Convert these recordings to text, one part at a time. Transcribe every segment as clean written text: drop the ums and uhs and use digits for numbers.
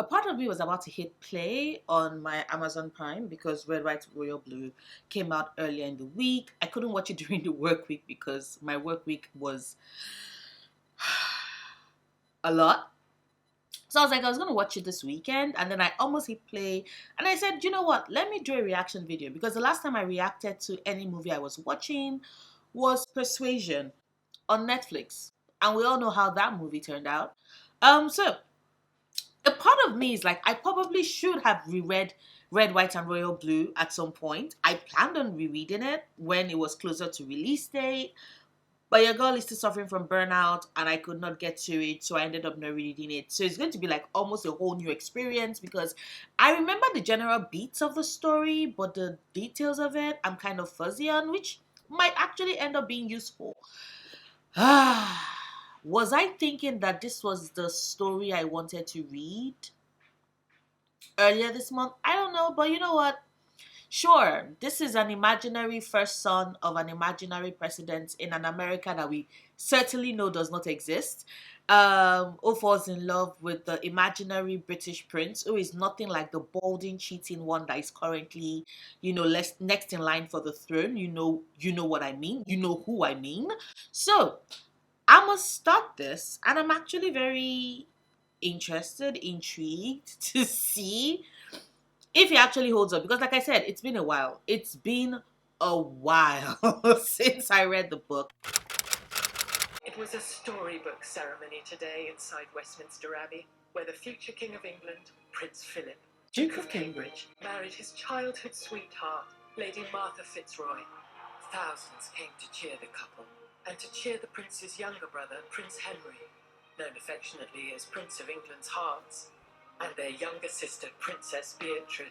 part of me was about to hit play on my Amazon Prime because Red, White, Royal Blue came out earlier in the week. I couldn't watch it during the work week because my work week was a lot. So I was like, I was going to watch it this weekend, and then I almost hit play, and I said, you know what, let me do a reaction video, because the last time I reacted to any movie I was watching was Persuasion on Netflix, and we all know how that movie turned out. So a part of me is like, I probably should have reread Red, White, and Royal Blue at some point. I planned on rereading it when it was closer to release date, but your girl is still suffering from burnout, and I could not get to it, so I ended up not reading it. So it's going to be like almost a whole new experience, because I remember the general beats of the story, but the details of it I'm kind of fuzzy on, which might actually end up being useful. Was I thinking that this was the story I wanted to read earlier this month? I don't know, but you know what? Sure, this is an imaginary first son of an imaginary president in an America that we certainly know does not exist. Who falls in love with the imaginary British prince, who is nothing like the balding, cheating one that is currently, next in line for the throne. You know what I mean. You know who I mean. So I must start this, and I'm actually very interested, intrigued to see if he actually holds up, because like I said, it's been a while. It's been a while since I read the book. It was a storybook ceremony today inside Westminster Abbey, where the future King of England, Prince Philip, Duke of Cambridge, married his childhood sweetheart, Lady Martha Fitzroy. Thousands came to cheer the couple, and to cheer the prince's younger brother, Prince Henry, known affectionately as Prince of England's Hearts, and their younger sister, Princess Beatrice.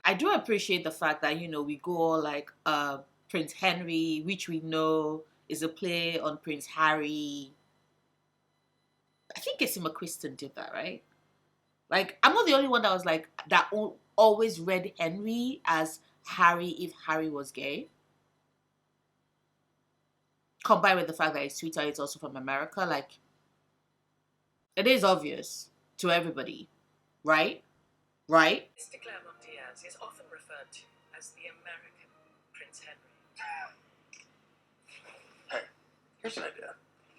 I do appreciate the fact that, we go all like Prince Henry, which we know is a play on Prince Harry. I think Casey McQuiston did that, right? Like, I'm not the only one that was like, that always read Henry as Harry if Harry was gay. Combined with the fact that his sweetheart is also from America, like, it is obvious to everybody, right? Right? Mr. Claremont-Diaz is often referred to as the American Prince Henry. Hey, here's an idea.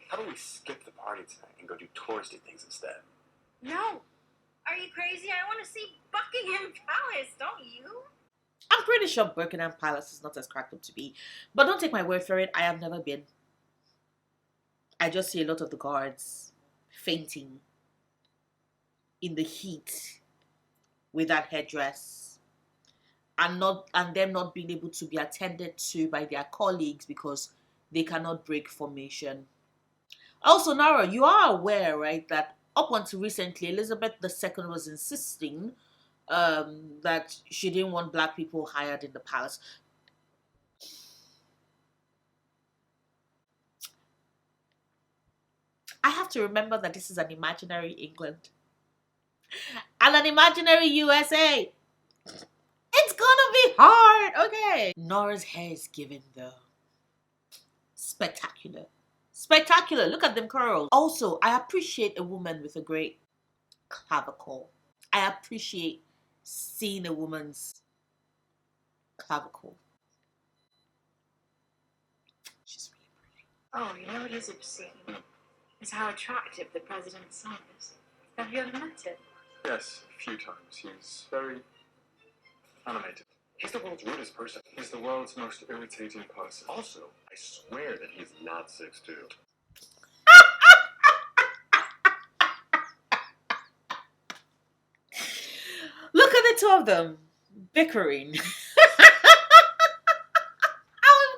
How about we skip the party tonight and go do touristy things instead? No. Are you crazy? I want to see Buckingham Palace, don't you? I'm pretty sure Buckingham Palace is not as cracked up to be. But don't take my word for it. I have never been. I just see a lot of the guards fainting in the heat with that headdress, and them not being able to be attended to by their colleagues because they cannot break formation. Also, Nora, you are aware, right, that up until recently, Elizabeth II was insisting that she didn't want black people hired in the palace. I have to remember that this is an imaginary England and an imaginary USA. It's gonna be hard, okay? Nora's hair is giving though. Spectacular. Spectacular. Look at them curls. Also, I appreciate a woman with a great clavicle. I appreciate seeing a woman's clavicle. She's really pretty. Oh, you know what is obscene? Is how attractive the president's son is. Have you ever met him? Yes, a few times. He's very animated. He's the world's rudest person. He's the world's most irritating person. Also, I swear that he's not 6'2". Look at the two of them bickering. I've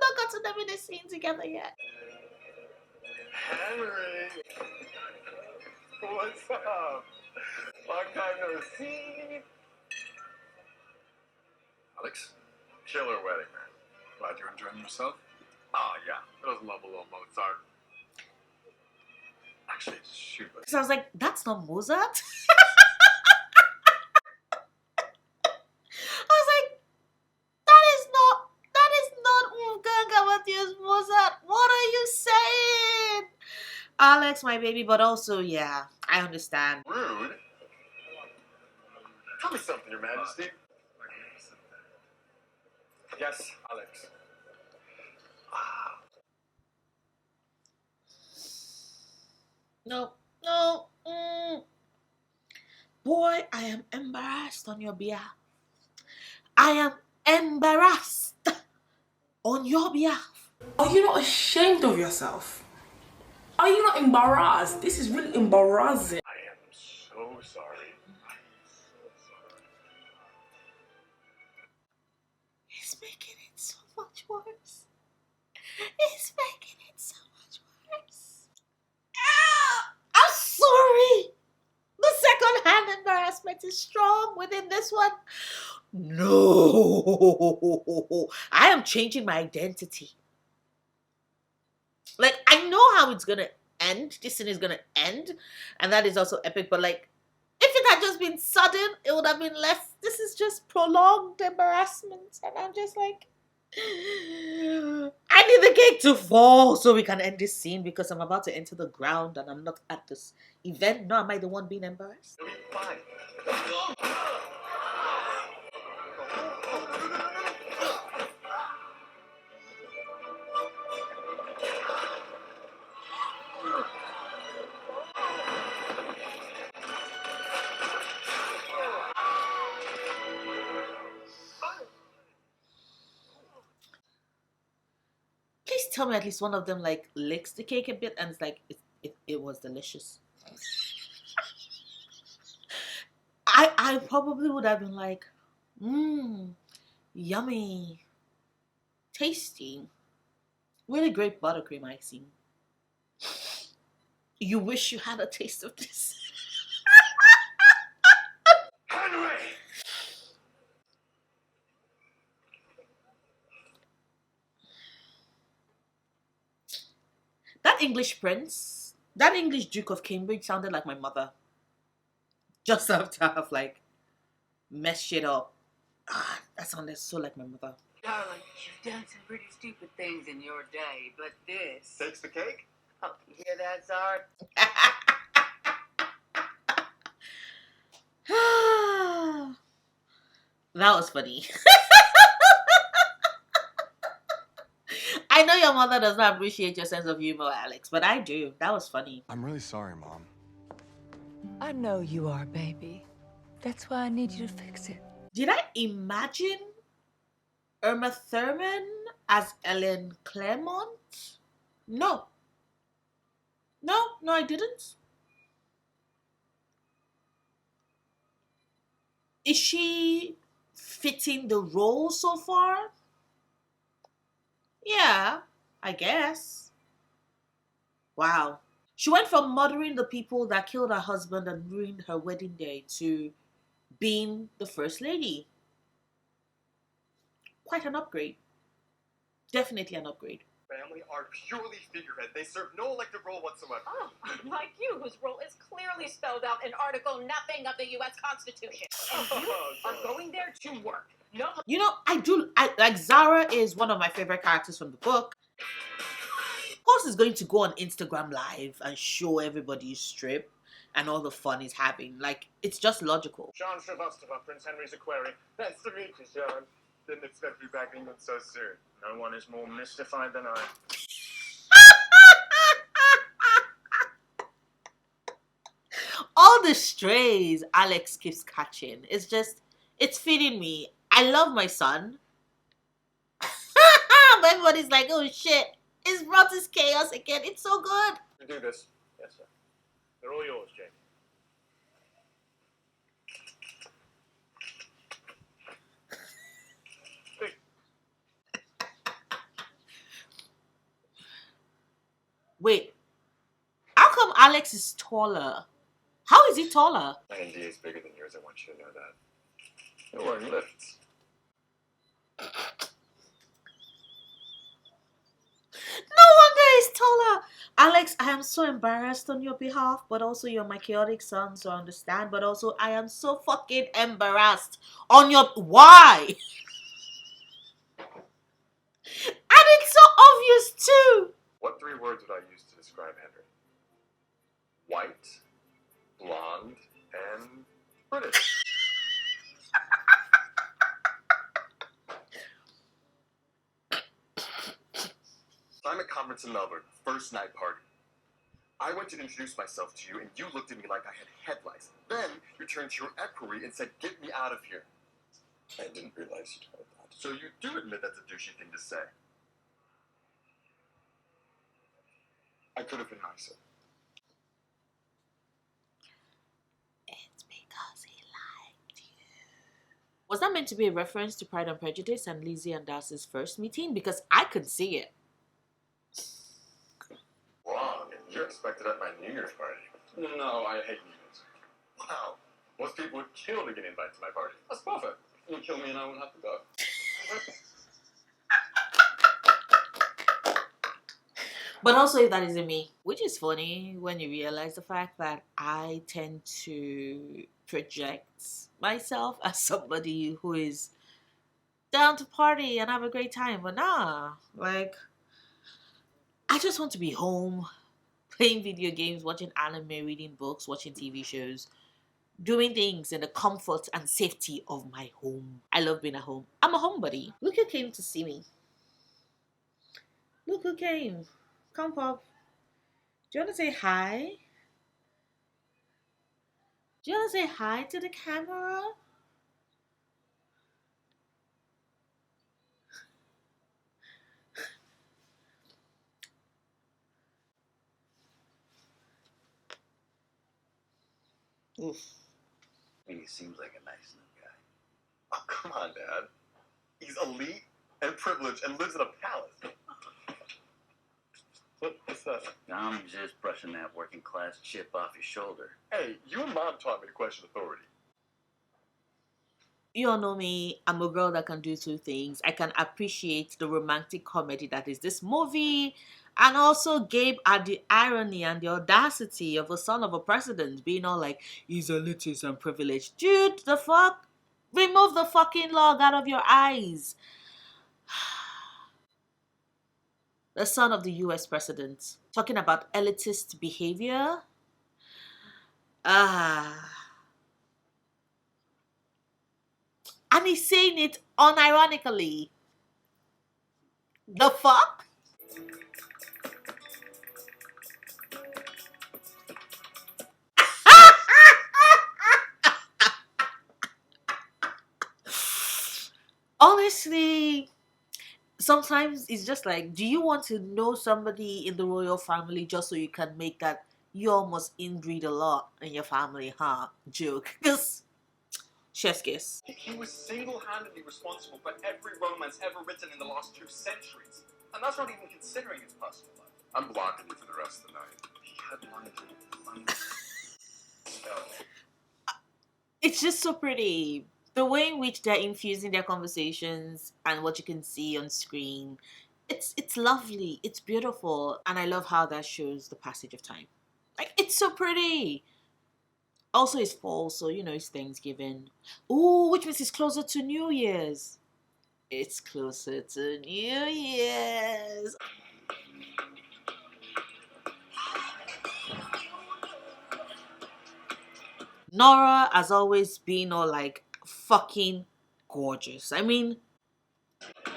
not gotten them in a scene together yet. Henry! What's up? Long time no see. Alex? Killer wedding, man. Glad you're enjoying yourself? Oh, yeah. It was love a little Mozart. Actually, shoot. So I was like, that's not Mozart? I was like, that is not Wolfgang Amadeus Mozart. What are you saying? Alex, my baby, but also, yeah, I understand. Rude? me something, Your Majesty. Yes, Alex. No, no. Boy, I am embarrassed on your behalf. I am embarrassed on your behalf. Are you not ashamed of yourself? Are you not embarrassed? This is really embarrassing. I am so sorry. It's making it so much worse. It's making it so much worse. I'm sorry. The second-hand embarrassment is strong within this one. No. I am changing my identity. Like, I know how it's gonna end. This thing is gonna end. And that is also epic. But, like, if it had just been sudden, it would have been less. This is just prolonged embarrassment. And I'm just like, I need the cake to fall so we can end this scene because I'm about to enter the ground and I'm not at this event. No, am I the one being embarrassed? It'll be fine. Please tell me at least one of them like licks the cake a bit and it's like it was delicious. I probably would have been like, yummy, tasty, really great buttercream icing. You wish you had a taste of this. Henry! That English prince, that English Duke of Cambridge sounded like my mother. Just after I've like messed shit up. That sounded so like my mother. Darling, you've done some pretty stupid things in your day, but this... Takes the cake? Oh, you hear that, Zard? That was funny. I know your mother does not appreciate your sense of humor, Alex, but I do. That was funny. I'm really sorry, Mom. I know you are, baby. That's why I need you to fix it. Did I imagine Irma Thurman as Ellen Claremont? No. No, I didn't. Is she fitting the role so far? Yeah, I guess. Wow. She went from murdering the people that killed her husband and ruined her wedding day to being the first lady. Quite an upgrade. Definitely an upgrade. Family are purely figurehead. They serve no elective role whatsoever. Oh, like you, whose role is clearly spelled out in Article nothing of the U.S. Constitution. And you are going there to work. No. You know, I like Zara is one of my favorite characters from the book. Of course, he's going to go on Instagram Live and show everybody his strip and all the fun he's having. Like, it's just logical. Sean Shrivastava, Prince Henry's Enquiry. Nice to meet you, Sean. Didn't expect you back in England so soon. No one is more mystified than I. All the strays Alex keeps catching. It's feeding me. I love my son. But everybody's like, oh shit, it's brought this chaos again. It's so good. You do this. Yes, sir. They're all yours, Jake. Wait, how come Alex is taller? How is he taller? My NDA is bigger than yours. I want you to know that. You're wearing lifts. No wonder he's taller. Alex, I am so embarrassed on your behalf, but also you're my chaotic son, so I understand. But also, I am so fucking embarrassed on your... Why? And it's so obvious too. What 3 words would I use to describe Henry? White, blonde, and British. climate conference in Melbourne, first night party. I went to introduce myself to you, and you looked at me like I had headlights. Then you turned to your equerry and said, "Get me out of here." I didn't realize you'd heard that. So you do admit that's a douchey thing to say. I could have been nicer. It's because he liked you. Was that meant to be a reference to Pride and Prejudice and Lizzie and Darcy's first meeting? Because I could see it. Wrong. You're expected at my New Year's party. No, I hate New Year's. Wow. Most people would kill to get invited to my party. That's perfect. You'll kill me and I won't have to go. But also, if that isn't me, which is funny when you realize the fact that I tend to project myself as somebody who is down to party and have a great time. But nah, like, I just want to be home, playing video games, watching anime, reading books, watching TV shows, doing things in the comfort and safety of my home. I love being at home. I'm a homebody. Look who came to see me. Look who came. Come, Pop. Do you want to say hi? Do you want to say hi to the camera? Oof. I mean, he seems like a nice new guy. Oh, come on, Dad. He's elite and privileged and lives in a palace. What's that? I'm just brushing that working class chip off your shoulder. Hey, you and Mom taught me to question authority. You all know me. I'm a girl that can do two things. I can appreciate the romantic comedy that is this movie, and also gape at the irony and the audacity of a son of a president being all like, he's elitist and privileged. Dude, the fuck? Remove the fucking log out of your eyes. The son of the US president. Talking about elitist behavior. And he's saying it unironically. The fuck? Honestly, sometimes it's just like, do you want to know somebody in the royal family just so you can make that you almost inbreed a lot in your family, huh? Joke. Because chef's kiss. He was single-handedly responsible for every romance ever written in the last 2 centuries. And that's not even considering his personal life. I'm blocking you for the rest of the night. He had money. It's just so pretty. The way in which they're infusing their conversations and what you can see on screen, it's lovely, it's beautiful, and I love how that shows the passage of time. Like, it's so pretty. Also, it's fall, so you know it's Thanksgiving. Ooh, which means it's closer to New Year's. It's closer to New Year's. Nora has always been all like fucking gorgeous. I mean,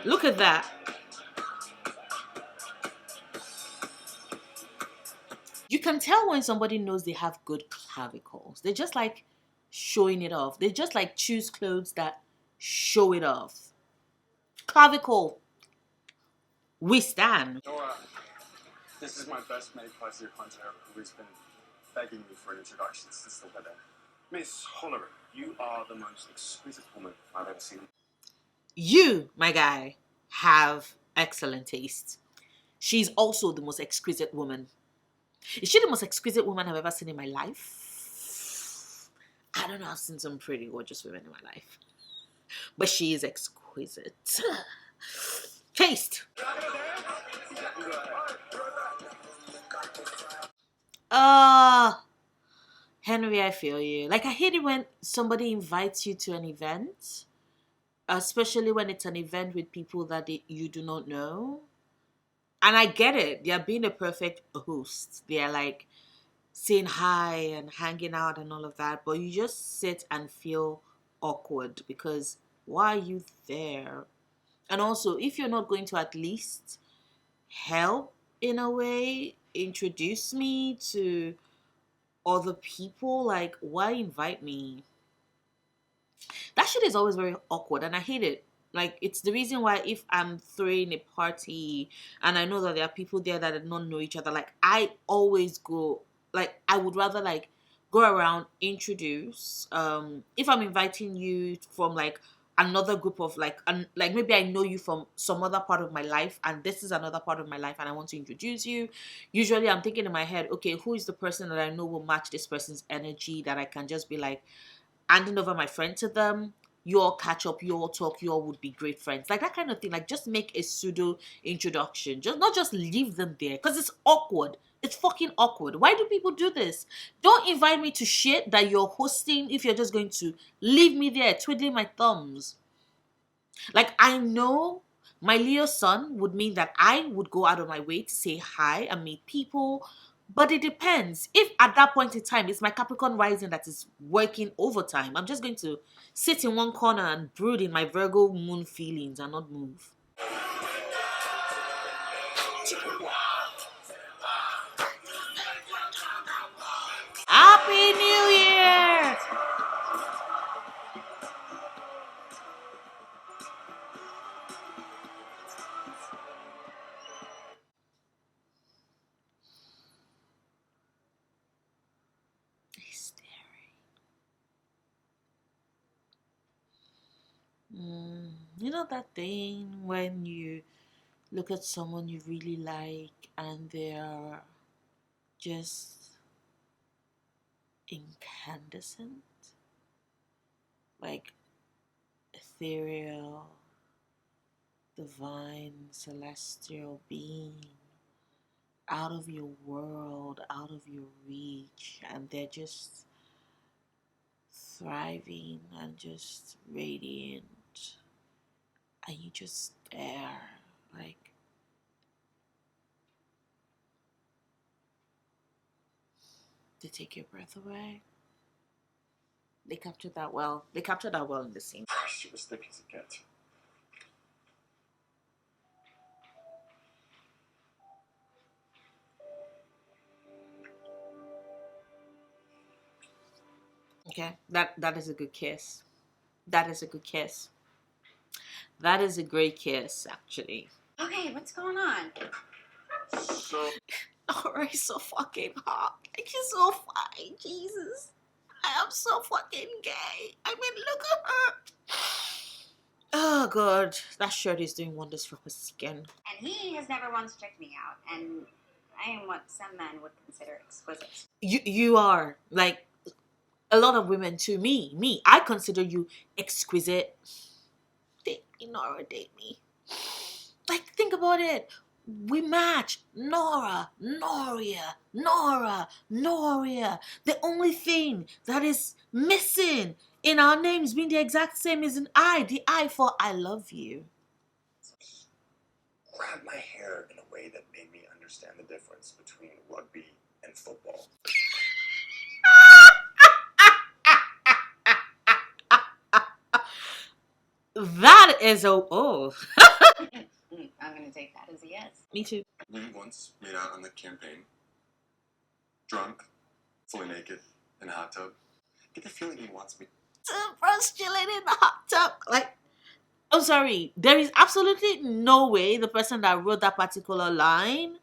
look at that. You can tell when somebody knows they have good clavicles. They're just like showing it off. They just like choose clothes that show it off. Clavicle. We stand. Nora, this is my best mate plus-year contact who's been begging me for an introduction since the wedding. Miss Holleran, you are the most exquisite woman I've ever seen. You, my guy, have excellent taste. She's also the most exquisite woman. Is she the most exquisite woman I've ever seen in my life? I don't know, I've seen some pretty gorgeous women in my life. But she is exquisite. Taste. Henry, I feel you. Like, I hate it when somebody invites you to an event, especially when it's an event with people that you do not know. And I get it. They're being a perfect host. They're like saying hi and hanging out and all of that. But you just sit and feel awkward because why are you there? And also, if you're not going to at least help in a way, introduce me to other people. Like, why invite me? That shit is always very awkward and I hate it. Like, it's the reason why if I'm throwing a party and I know that there are people there that don't know each other, like I always go, like I would rather like go around, introduce. If I'm inviting you from like another group of like maybe I know you from some other part of my life and this is another part of my life and I want to introduce you. Usually I'm thinking in my head, okay, who is the person that I know will match this person's energy that I can just be like handing over my friend to them. You all catch up, you all talk, you all would be great friends. Like that kind of thing. Like just make a pseudo introduction. Just not just leave them there. Because it's awkward. It's fucking awkward. Why do people do this? Don't invite me to shit that you're hosting if you're just going to leave me there twiddling my thumbs. Like, I know my Leo sun would mean that I would go out of my way to say hi and meet people, but it depends. If at that point in time it's my Capricorn rising that is working overtime, I'm just going to sit in one corner and brood in my Virgo moon feelings and not move. Happy New Year! You know that thing when you look at someone you really like and they're just incandescent, like ethereal, divine, celestial being, out of your world, out of your reach, and they're just thriving and just radiant, and you just stare like they take your breath away. They captured that well. They captured that well in the scene. She was thick as a cat. Okay, that is a good kiss. That is a good kiss. That is a great kiss, actually. Okay, what's going on? So Nora is so fucking hot. Like, she's so fine. Jesus. I am so fucking gay. I mean, look at her. Oh, God. That shirt is doing wonders for her skin. And he has never once checked me out, and I am what some men would consider exquisite. You are. Like, a lot of women, too. Me. I consider you exquisite. Date me, Nora. Date me. Like, think about it. We match. Nora. The only thing that is missing in our names being the exact same is an I. The I for I love you. grabbed my hair in a way that made me understand the difference between rugby and football. That is a oh. I'm gonna take that as a yes. Me too. We once made out on the campaign, drunk, fully naked, in a hot tub. Get the feeling he wants me. Bros chilling in the hot tub. Like, I'm sorry. There is absolutely no way the person that wrote that particular line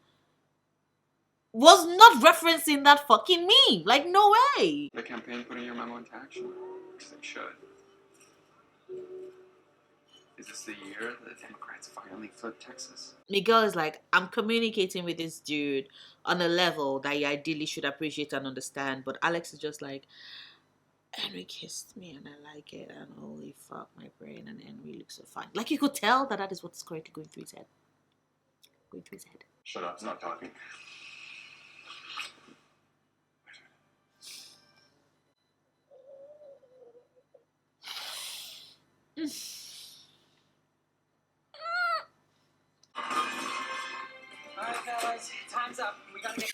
was not referencing that fucking meme. Like, no way. The campaign putting your memo into action? Because they should. Is this the year the Democrats finally flip Texas? Miguel is like, I'm communicating with this dude on a level that you ideally should appreciate and understand. But Alex is just like, Henry kissed me and I like it. And holy fuck, my brain and Henry looks so fine. Like, you could tell that is what's currently going through his head. Shut up, stop talking. Alright, fellas, time's up. We gotta get.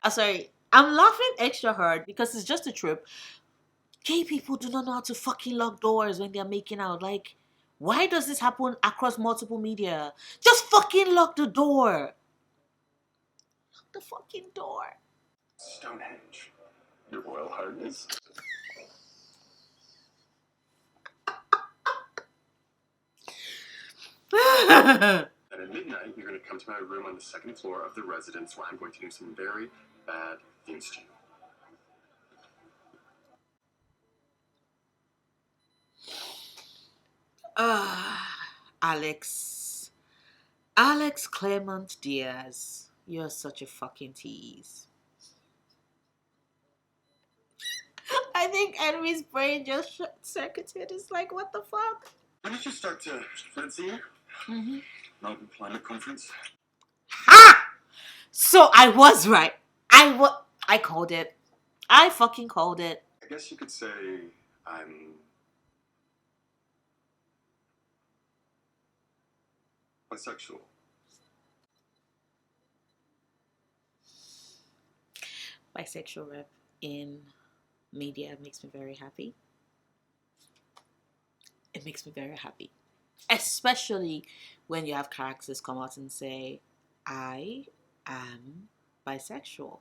I'm sorry. I'm laughing extra hard because it's just a trope. Gay people do not know how to fucking lock doors when they're making out. Like, Why does this happen across multiple media? Just fucking lock the door. Lock the fucking door. Stonehenge, Your Royal Highness. And at midnight, you're going to come to my room on the second floor of the residence where I'm going to do some very bad things to you. Alex. Alex Clement Diaz. You're such a fucking tease. I think Henry's brain just short circuited. It's like, what the fuck? When did you start to fancy her? Mm-hmm. Melbourne Climate Conference. Ha! So I was right. I called it. I fucking called it. I guess you could say I'm bisexual. Bisexual rep in media makes me very happy. It makes me very happy. Especially when you have characters come out and say, I am bisexual.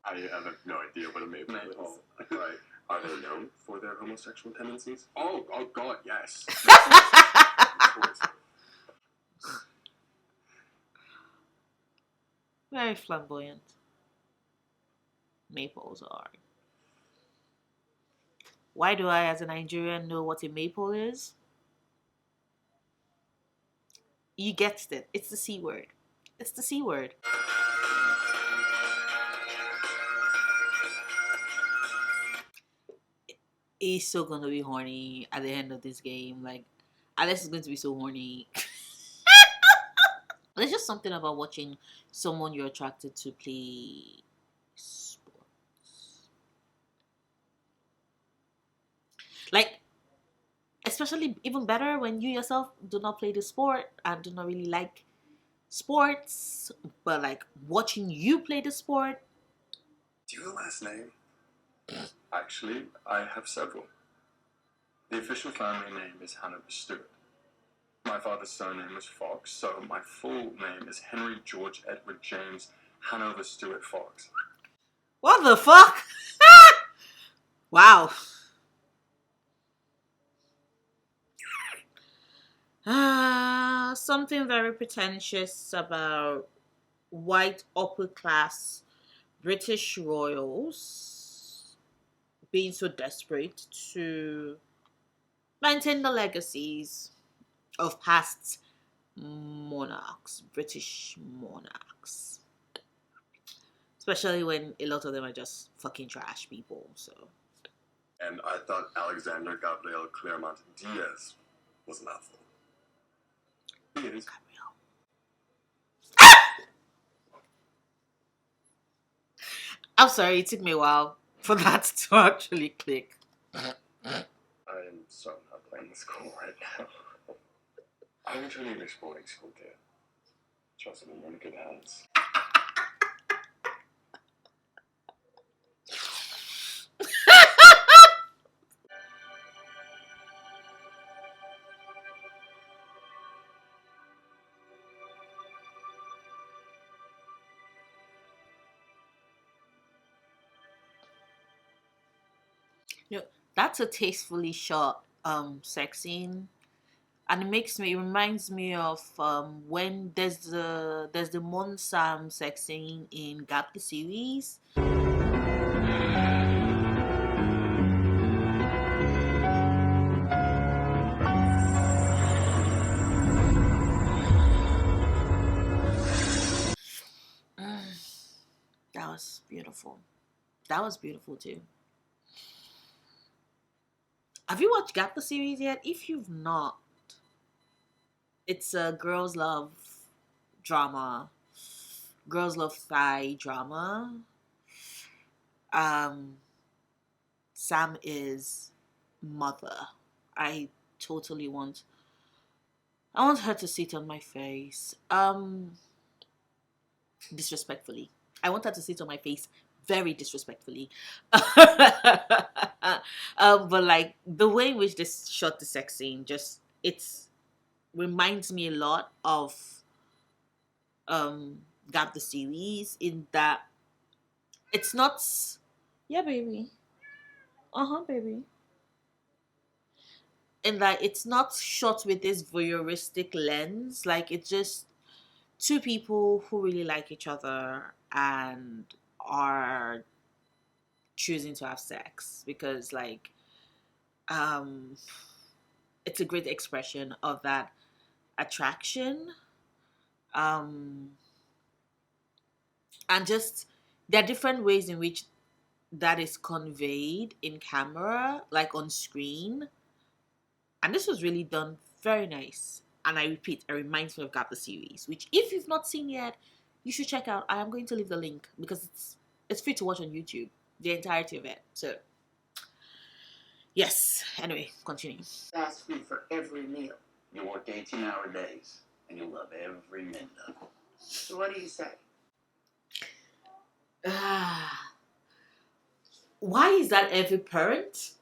I have no idea what a maypole is. Right. Are they known for their homosexual tendencies? Oh God, yes. Of course. Very flamboyant. Maples are. Why do I, as a Nigerian, know what a maple is? You guessed it. It's the C word. It's the C word. He's still gonna be horny at the end of this game. Like, Alex is going to be so horny. There's just something about watching someone you're attracted to play sports. Like, especially even better when you yourself do not play the sport and do not really like sports, but like watching you play the sport. Do you have a last name? Actually, I have several. The official family name is Hanover Stewart. My father's surname was Fox, so my full name is Henry George Edward James Hanover Stewart Fox. What the fuck? Wow. Something very pretentious about white upper class British royals being so desperate to maintain the legacies of past monarchs, British monarchs. Especially when a lot of them are just fucking trash people, so. And I thought Alexander Gabriel Clermont Diaz was a mouthful. He is. I'm sorry, it took me a while for that to actually click. I am so not playing this cool right now. I'm returning to boarding school, dear. Trust me, you're in good hands. You know, that's a tastefully shot sex scene. And it reminds me of when there's the Mon Sam sex scene in Gap the series. That was beautiful. That was beautiful too. Have you watched Gap the series yet? If you've not, it's a girls love drama, girls love Thai drama. Um, Sam is mother. I totally want. I want her to sit on my face. Disrespectfully, I want her to sit on my face very disrespectfully. But like the way in which they shot the sex scene, just it's reminds me a lot of um Gap the series in that it's not. Yeah, baby. Uh huh, baby. In that it's not shot with this voyeuristic lens. Like it's just two people who really like each other and are choosing to have sex because like um it's a great expression of that attraction. Um and just there are different ways in which that is conveyed in camera, like on screen. And this was really done very nice. And I repeat, it reminds me of Gap the series, which if you've not seen yet, you should check out. I am going to leave the link because it's free to watch on YouTube, the entirety of it. So yes. Anyway, continue. Fast food for every meal. You work 18-hour days, and you love every minute of it. So what do you say? Why is that every parent?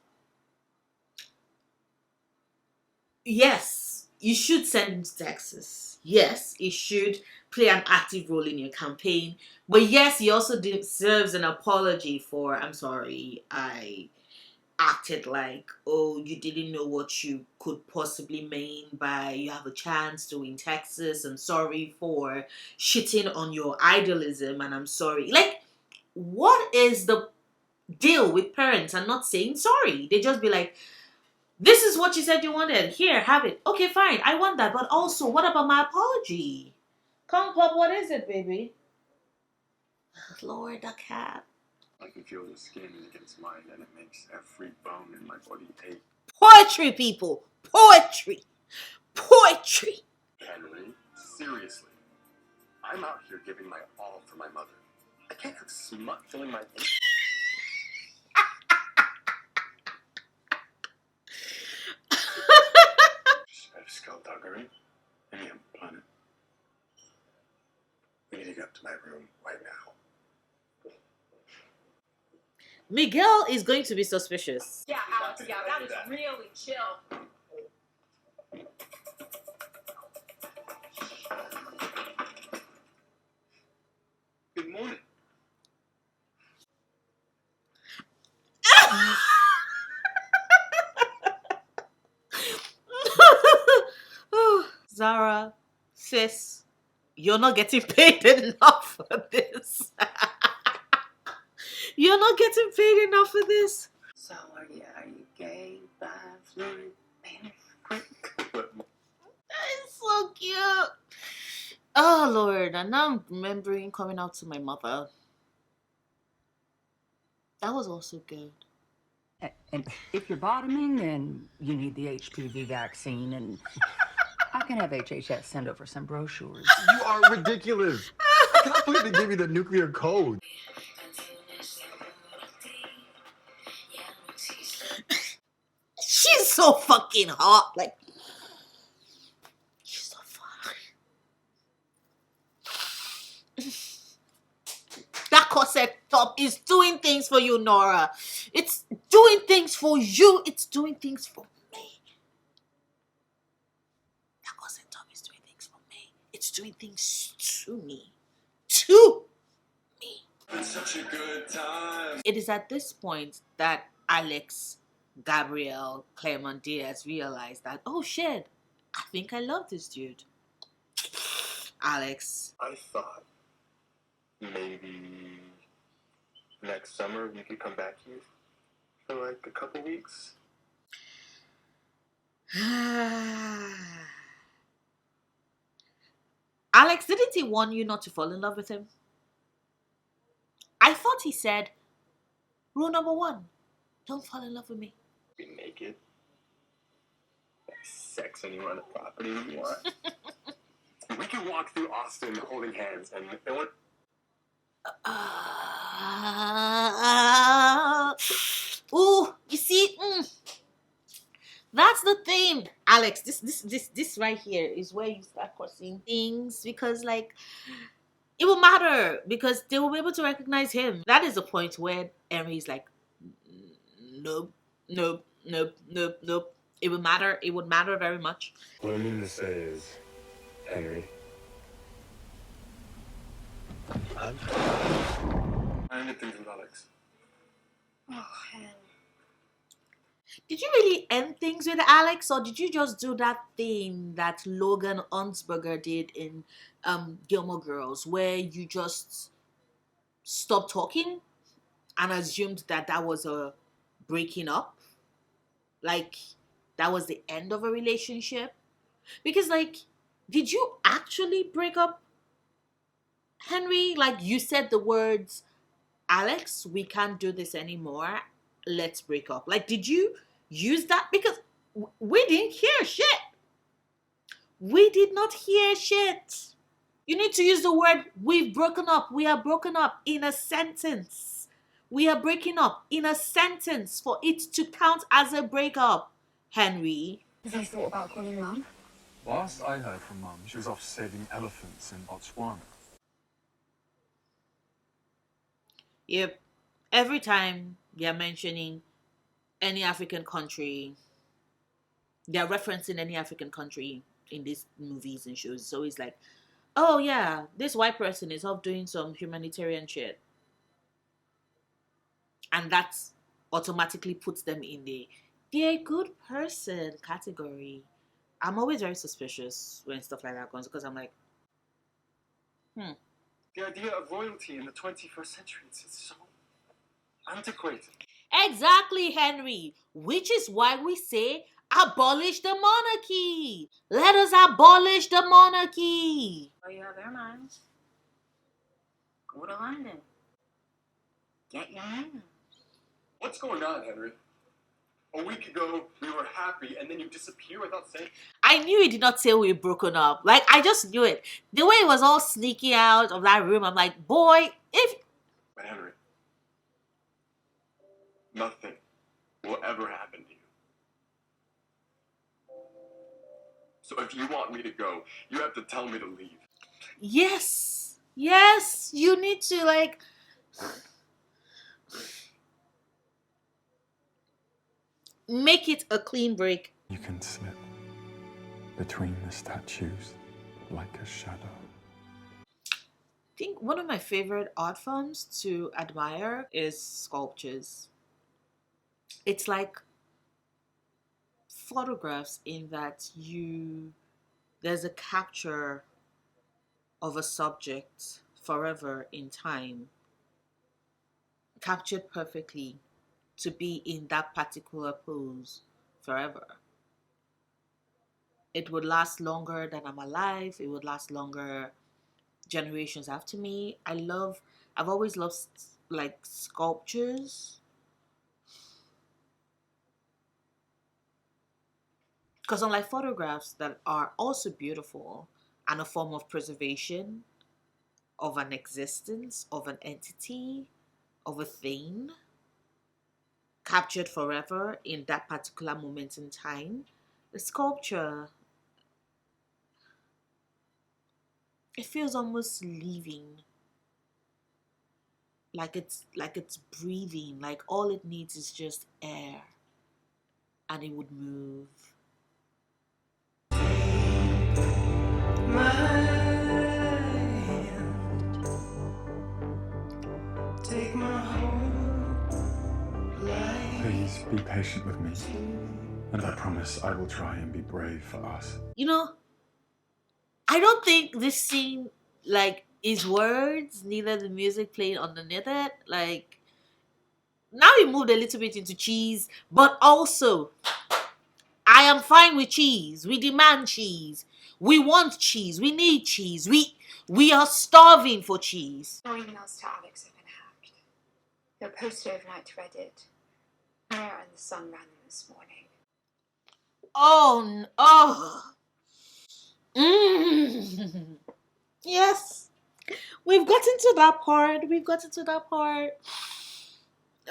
Yes, you should send him to Texas. Yes, he should play an active role in your campaign. But yes, he also deserves an apology for, I'm sorry, I acted like, oh, you didn't know what you could possibly mean by you have a chance to win Texas. I'm sorry for shitting on your idealism, and I'm sorry. Like, what is the deal with parents and not saying sorry? They just be like, this is what you said you wanted. Here, have it. Okay, fine. I want that. But also, what about my apology? Come, Pop, what is it, baby? Lord, the cat. I can feel the skin against mine, and it makes every bone in my body ache. Poetry, people. Poetry. Poetry. Henry, seriously, I'm out here giving my all for my mother. I can't have smut filling my. Skullduggery. Any planet. We need to get up to my room right now. Miguel is going to be suspicious. Yeah, Alex, yeah, that is really chill. Good morning. Zara, sis, you're not getting paid enough for this. You're not getting paid enough for this. So are you gay, bi, fluid, Spanish, Greek? It's so cute. Oh Lord, and now I'm remembering coming out to my mother. That was also good. And if you're bottoming, then you need the HPV vaccine, and I can have HHS send over some brochures. You are ridiculous. I can't believe they gave you the nuclear code. She's so fucking hot. Like, she's so fucking. That corset top is doing things for you, Nora. It's doing things for you. It's doing things for me. That corset top is doing things for me. It's doing things to me. To me. It's such a good time. It is at this point that Alex, Gabriel, Claremont Diaz realized that, oh shit, I think I love this dude. Alex. I thought maybe next summer we could come back here for like a couple weeks. Alex, didn't he warn you not to fall in love with him? I thought he said, rule number 1, don't fall in love with me. Be naked. Have sex anywhere on the property we want. We can walk through Austin holding hands and no one. Ooh, you see, that's the thing, Alex. This right here is where you start crossing things because, like, it will matter because they will be able to recognize him. That is the point where Henry's like, nope, nope, nope, nope, nope. It would matter. It would matter very much. What I mean to say is, Henry. I ended things with Alex. Oh, Hen. Did you really end things with Alex, or did you just do that thing that Logan Huntsberger did in Gilmore Girls, where you just stopped talking and assumed that that was a breaking up? Like, that was the end of a relationship? Because, like, did you actually break up, Henry? Like, you said the words, Alex, we can't do this anymore. Let's break up. Like, did you use that? Because we didn't hear shit. We did not hear shit. You need to use the word, we've broken up. We are broken up in a sentence. We are breaking up in a sentence for it to count as a breakup, Henry. Have you thought about calling Mum? Last I heard from Mum, she was off saving elephants in Botswana. Yep. Every time they're mentioning any African country, they're referencing any African country in these movies and shows. It's always like, oh yeah, this white person is off doing some humanitarian shit. And that automatically puts them in the they're a good person category. I'm always very suspicious when stuff like that comes because I'm like, The idea of royalty in the 21st century is so antiquated. exactly, Henry. Which is why we say abolish the monarchy. Let us abolish the monarchy. Oh, you have airlines. Go to London. Get your man. What's going on, Henry? A week ago, we were happy, and then you disappear without saying. I knew he did not say we were broken up. Like, I just knew it. The way he was all sneaky out of that room, I'm like, boy, if... But Henry, nothing will ever happen to you. So if you want me to go, you have to tell me to leave. Yes, yes, you need to, like... make it a clean break. You can slip between the statues like a shadow. I think one of my favorite art forms to admire is sculptures. It's like photographs in that there's a capture of a subject forever in time, captured perfectly to be in that particular pose forever. It would last longer than I'm alive. It would last longer generations after me. I've always loved like sculptures because unlike photographs that are also beautiful and a form of preservation of an existence, of an entity, of a thing, captured forever in that particular moment in time, the sculpture, it feels almost living, like it's breathing, like all it needs is just air and it would move. Please be patient with me, and I promise I will try and be brave for us. You know, I don't think this scene like is words, neither the music playing underneath it. Like now he moved a little bit into cheese, but also I am fine with cheese. We demand cheese. We want cheese. We need cheese. We are starving for cheese. No emails to Alex have been hacked. They're posted overnight to Reddit. Nora and the Sun ran them this morning. Oh. Yes. We've gotten to that part.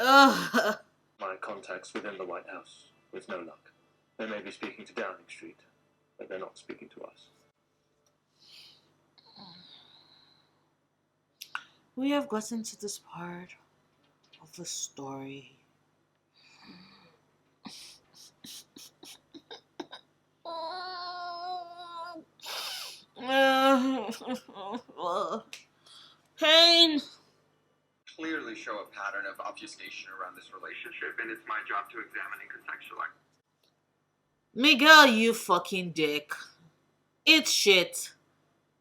Ugh. My contacts within the White House with no luck. They may be speaking to Downing Street, but they're not speaking to us. We have gotten to this part of the story. Pain. Clearly show a pattern of obfuscation around this relationship, and it's my job to examine and contextualize. Miguel, you fucking dick. It's shit.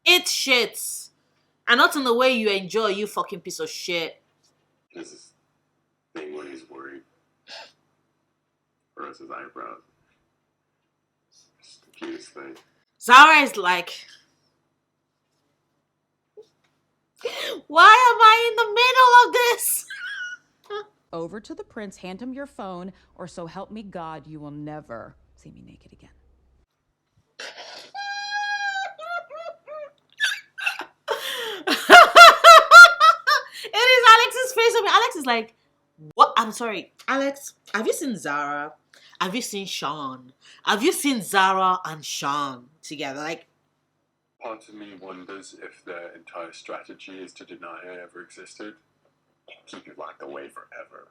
It's shit. And not in the way you enjoy, you fucking piece of shit. This is thing when he's worried. Or else his eyebrows. It's the cutest thing. Zara is like, why am I in the middle of this? Over to the prince, hand him your phone, or so help me God, you will never see me naked again. It is Alex's face on me. Alex is like, what? I'm sorry. Alex, have you seen Zara? Have you seen Sean? Have you seen Zara and Sean together? Like, Part of me wonders if their entire strategy is to deny I ever existed. Keep you locked away forever.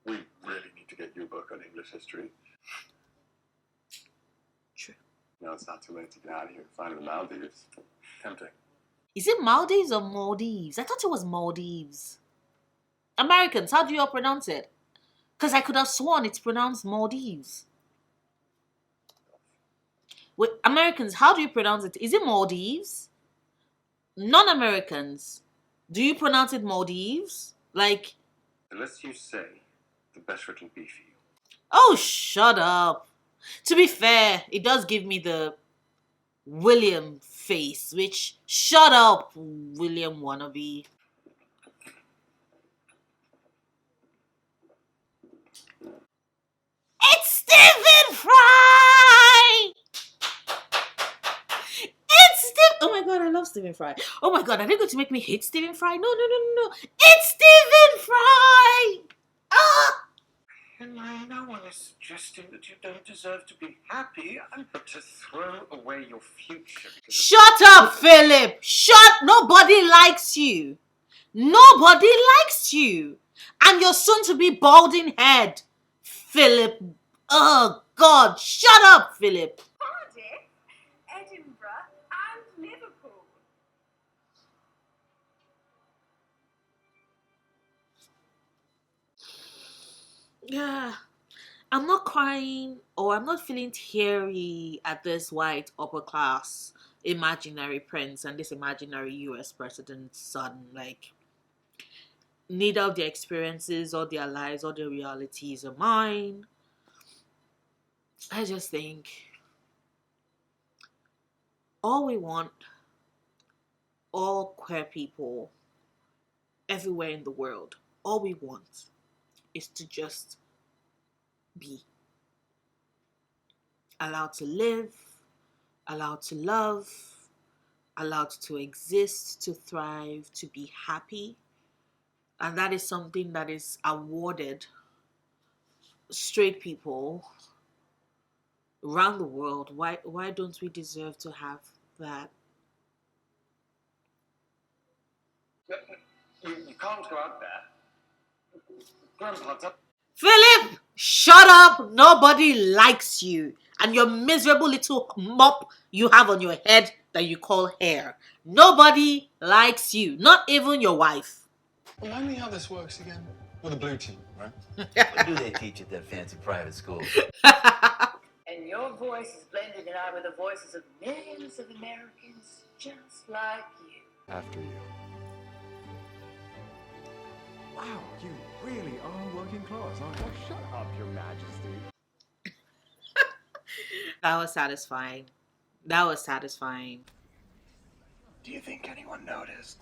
We really need to get you a book on English history. True. No, it's not too late to get out of here and find the Maldives. Tempting. is it Maldives or Maldives? I thought it was Maldives. Americans, how do you all pronounce it? Because I could have sworn it's pronounced Maldives. Wait, Americans, how do you pronounce it? Is it Maldives? Non-Americans, do you pronounce it Maldives? Like, The less you say, the better it'll be for you. oh, shut up. To be fair, it does give me the William face, which, shut up, William wannabe. It's Stephen Fry! It's Stephen... Oh my god, I love Stephen Fry. Oh my god, are they going to make me hate Stephen Fry? No, no, no, no, no. It's Stephen Fry! Ah! Elaine, no one is suggesting that you don't deserve to be happy. I'm to throw away your future. Shut up, Philip! Nobody likes you. Nobody likes you. And your soon-to-be balding head, Philip. Oh, God. Shut up, Philip. Cardiff, Edinburgh, and Liverpool. Yeah. I'm not crying or I'm not feeling teary at this white upper class imaginary prince and this imaginary US president's son. Like, neither of their experiences or their lives or their realities are mine. I just think all we want, all queer people everywhere in the world, all we want is to just be allowed to live, allowed to love, allowed to exist, to thrive, to be happy. And that is something that is awarded straight people around the world. Why don't we deserve to have that? You can't go out there. Grandpa's up. Philip, shut up. Nobody likes you. And your miserable little mop you have on your head that you call hair. Nobody likes you. Not even your wife. Remind me how this works again. With the blue team, right? What do they teach at that fancy private school? And your voice is blended in with the voices of millions of Americans just like you. After you. Wow, you really are working class, aren't you? Oh, shut up, Your Majesty. That was satisfying. That was satisfying. Do you think anyone noticed?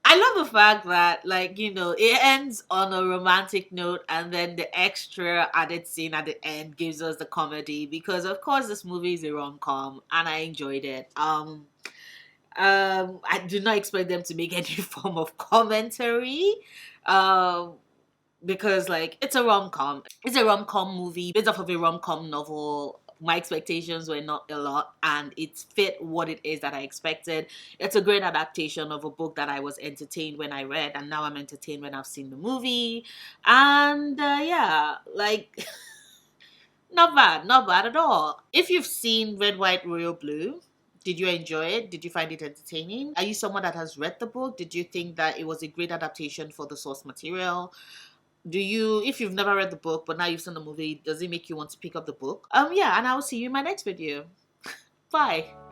I love the fact that, like, you know, it ends on a romantic note and then the extra added scene at the end gives us the comedy because, of course, this movie is a rom-com and I enjoyed it. I do not expect them to make any form of commentary because, like, it's a rom-com. It's a rom-com movie based off of a rom-com novel my expectations were not a lot, and it fit what it is that I expected. It's a great adaptation of a book that I was entertained when I read, and now I'm entertained when I've seen the movie. And yeah, like not bad at all. If you've seen Red, White, Royal Blue, did you enjoy it? Did you find it entertaining? Are you someone that has read the book? Did you think that it was a great adaptation for the source material? Do you, if you've never read the book but now you've seen the movie, does it make you want to pick up the book? Yeah, and I will see you in my next video. Bye.